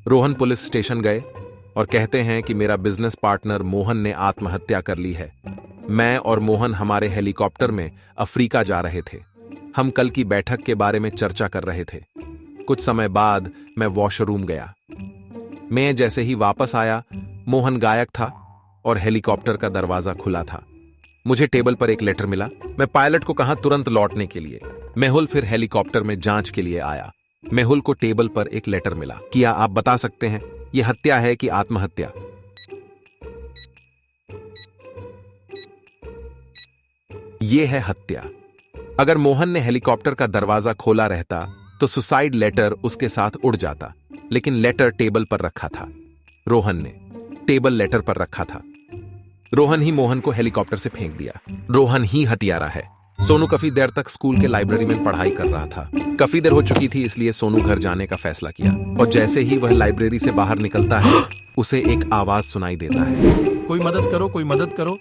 Rohan police station गए और कहते हैं कि मेरा बिजनेस पार्टनर मोहन ने आत्महत्या कर ली है। मैं और मोहन हमारे हेलीकॉप्टर में अफ्रीका जा रहे थे। हम कल की बैठक के बारे में चर्चा कर रहे थे। कुछ समय बाद मैं वॉशरूम गया। मैं जैसे ही वापस आया, मोहन गायब था और हेलीकॉप्टर का दरवाजा खुला था। मुझे टेबल पर एक लेटर मिला। मैं पायलट को कहा तुरंत लौटने के लिए। मेहुल फिर हेलीकॉप्टर में जांच के लिए आया। मेहुल को टेबल पर एक लेटर मिला। क्या आप बता सकते हैं ये हत्या है कि आत्महत्या? ये है हत्या। अगर मोहन ने हेलीकॉप्टर का दरवाजा खोला रहता तो सुसाइड लेटर उसके साथ उड़ जाता, लेकिन लेटर टेबल पर रखा था। रोहन ने टेबल लेटर पर रखा था। रोहन ही मोहन को हेलीकॉप्टर से फेंक दिया। रोहन ही हत्यारा है। सोनू काफी देर तक स्कूल के लाइब्रेरी में पढ़ाई कर रहा था। काफी देर हो चुकी थी, इसलिए सोनू घर जाने का फैसला किया और जैसे ही वह लाइब्रेरी से बाहर निकलता है, उसे एक आवाज सुनाई देता है, कोई मदद करो, कोई मदद करो।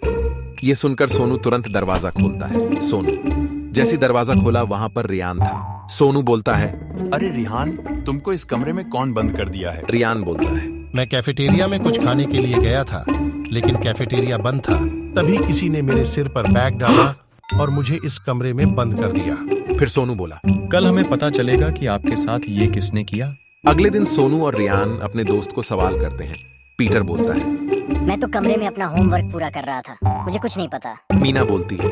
यह सुनकर सोनू तुरंत दरवाजा खोलता है। सोनू जैसे दरवाजा खोला, वहां पर रियान था। सोनू बोलता है, अरे रिहान, तुमको इस कमरे में कौन बंद कर दिया है? रियान बोलता है, मैं कैफेटेरिया में कुछ खाने के लिए गया था, लेकिन कैफेटेरिया बंद था। तभी किसी ने मेरे सिर पर बैग डाला और मुझे इस कमरे में बंद कर दिया। फिर सोनू बोला, कल हमें पता चलेगा कि आपके साथ ये किसने किया। अगले दिन सोनू और रियान अपने दोस्त को सवाल करते हैं। पीटर बोलता है, मैं तो कमरे में अपना होमवर्क पूरा कर रहा था, मुझे कुछ नहीं पता। मीना बोलती है,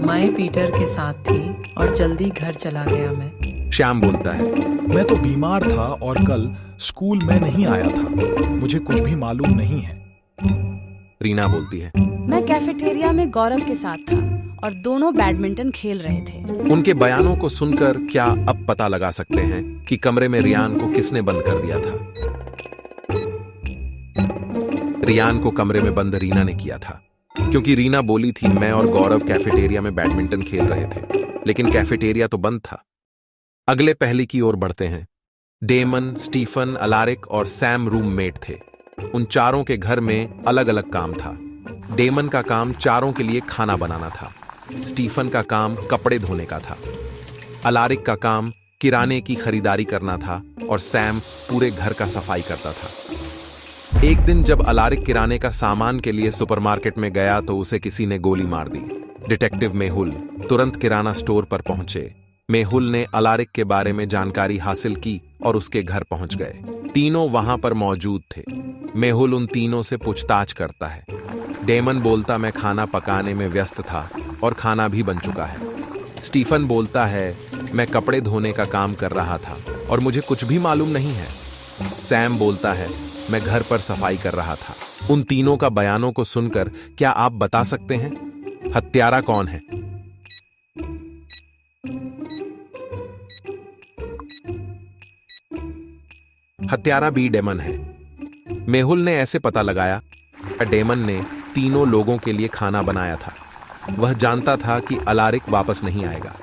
मैं पीटर के साथ थी और जल्दी घर चला गया। मैं श्याम बोलता है, मैं तो बीमार था और कल स्कूल में नहीं आया था, मुझे कुछ भी मालूम नहीं है। रीना बोलती है, मैं कैफेटेरिया में गौरव के साथ था और दोनों बैडमिंटन खेल रहे थे। उनके बयानों को सुनकर क्या अब पता लगा सकते हैं कि कमरे में रियान को किसने बंद कर दिया था? रियान को कमरे में बंद रीना ने किया था, क्योंकि रीना बोली थी मैं और गौरव कैफेटेरिया में बैडमिंटन खेल रहे थे, लेकिन कैफेटेरिया तो बंद था। अगले पहली की ओर बढ़ते हैं। डेमन, स्टीफन, अलारिक और सैम रूममेट थे। उन चारों के घर में अलग अलग काम था। डेमन का काम चारों के लिए खाना बनाना था। स्टीफन का काम कपड़े धोने का था। अलारिक का काम किराने की खरीदारी करना था और सैम पूरे घर का सफाई करता था। एक दिन जब अलारिक किराने का सामान के लिए सुपरमार्केट में गया तो उसे किसी ने गोली मार दी। डिटेक्टिव मेहुल तुरंत किराना स्टोर पर पहुंचे। मेहुल ने अलारिक के बारे में जानकारी हासिल की और उसके घर पहुंच गए। तीनों वहां पर मौजूद थे। मेहुल उन तीनों से पूछताछ करता है। डेमन बोलता मैं खाना पकाने में व्यस्त था और खाना भी बन चुका है। स्टीफन बोलता है मैं कपड़े धोने का काम कर रहा था और मुझे कुछ भी मालूम नहीं है। सैम बोलता है मैं घर पर सफाई कर रहा था। उन तीनों का बयानों को सुनकर क्या आप बता सकते हैं हत्यारा कौन है? हत्यारा बी डेमन है। मेहुल ने ऐसे पता लगाया डेमन ने तीनों लोगों के लिए खाना बनाया था। वह जानता था कि अलारिक वापस नहीं आएगा।